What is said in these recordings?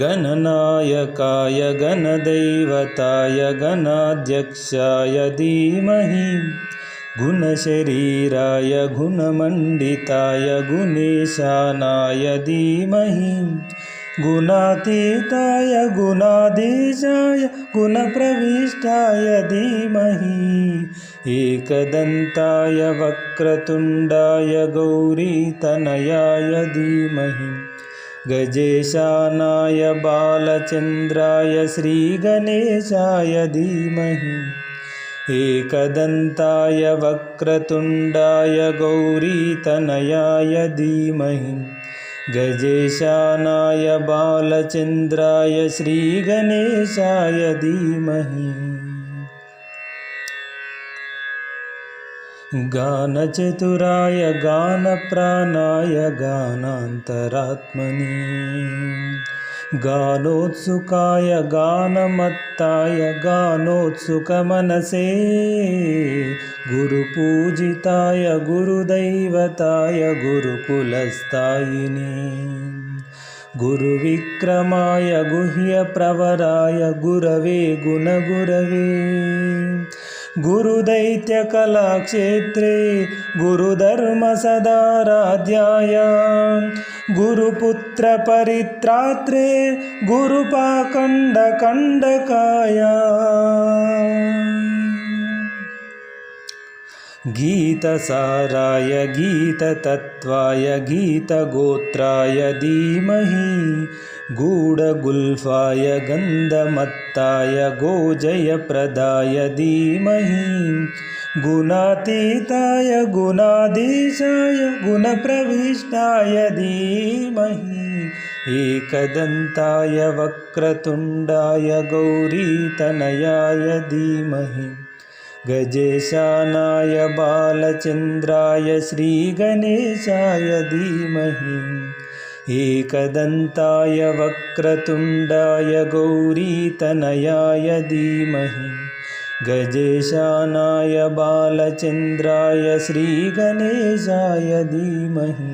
गणनायकाय गणदैवताय गणाध्यक्षाय धीमहि गुणशरीराय गुणमण्डिताय गुणेशानाय धीमहि गुणातीताय गुणाधीशाय गुणप्रविष्टाय धीमहि एकदन्ताय वक्रतुण्डाय गौरीतनयाय धीमहि गजेशानाय बालचन्द्राय श्रीगणेशाय धीमहि एकदन्ताय वक्रतुण्डाय गौरीतनयाय धीमहि गजेशानाय बालचन्द्राय श्रीगणेशाय धीमहि गानचतुराय गानप्राणाय गानान्तरात्मने गानोत्सुकाय गानमत्ताय गानोत्सुकमनसे गुरुपूजिताय गुरुदैवताय गुरुकुलस्थायिने गुरुविक्रमाय गुह्यप्रवराय गुरवे गुणगुरवे गुरुदैत्यकलाक्षेत्रे गुरुधर्मसदाराध्याय गुरुपुत्रपरित्रात्रे गुरुपाखण्डकण्डकाय गीतसाराय गीततत्त्वाय गीतगोत्राय धीमहि गूढगुल्फाय गन्धमत्ताय गोजयप्रदाय धीमहि गुणातीताय गुणाधीशाय गुणप्रविष्टाय धीमहि एकदन्ताय वक्रतुण्डाय गौरीतनयाय धीमहि गजेशानाय बालचन्द्राय श्रीगणेशाय धीमहि एकदन्ताय वक्रतुण्डाय गौरीतनयाय धीमहि गजेशानाय बालचन्द्राय श्रीगणेशाय धीमहि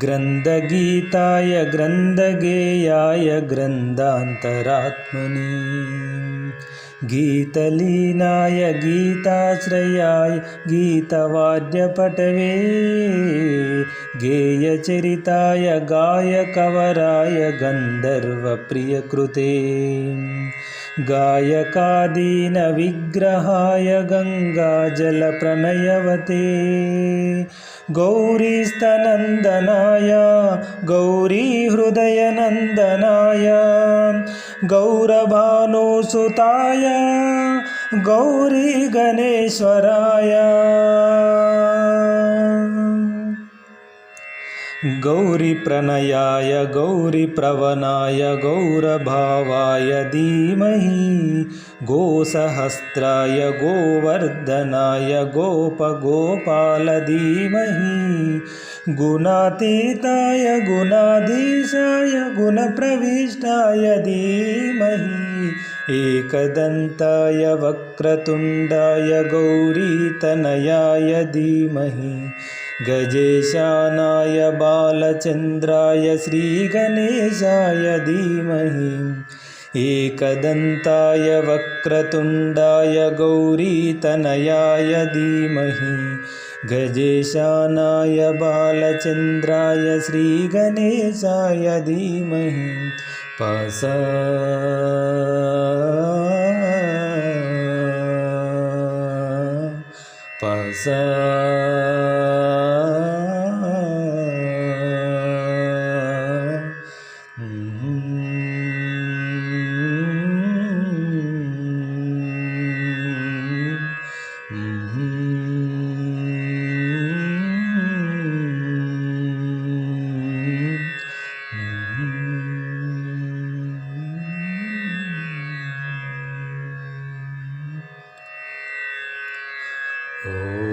ग्रन्थगीताय ग्रन्थगेयाय ग्रन्थान्तरात्मने गीतलीनाय गीताश्रयाय गीतवाद्यपटवे गेयचरिताय गायकवराय गन्धर्वप्रियकृते गायकादीनविग्रहाय गङ्गाजलप्रणयवते गौरीस्तनन्दनाय गौरीहृदयनन्दनाय गौरभानुसुताय गौरीगणेश्वराय गौरीप्रणयाय गौरीप्रवणाय गौरभावाय धीमहि गोसहस्राय गोवर्धनाय गोपगोपाल धीमहि गुणातीताय गुणाधीशाय गुणप्रविष्टाय धीमहि एकदन्ताय वक्रतुण्डाय गौरीतनयाय धीमहि गजेशानाय बालचन्द्राय श्रीगणेशाय धीमहि एकदन्ताय वक्रतुण्डाय गौरीतनयाय धीमहि गजेशानाय बालचन्द्राय श्रीगणेशाय धीमहि ॐ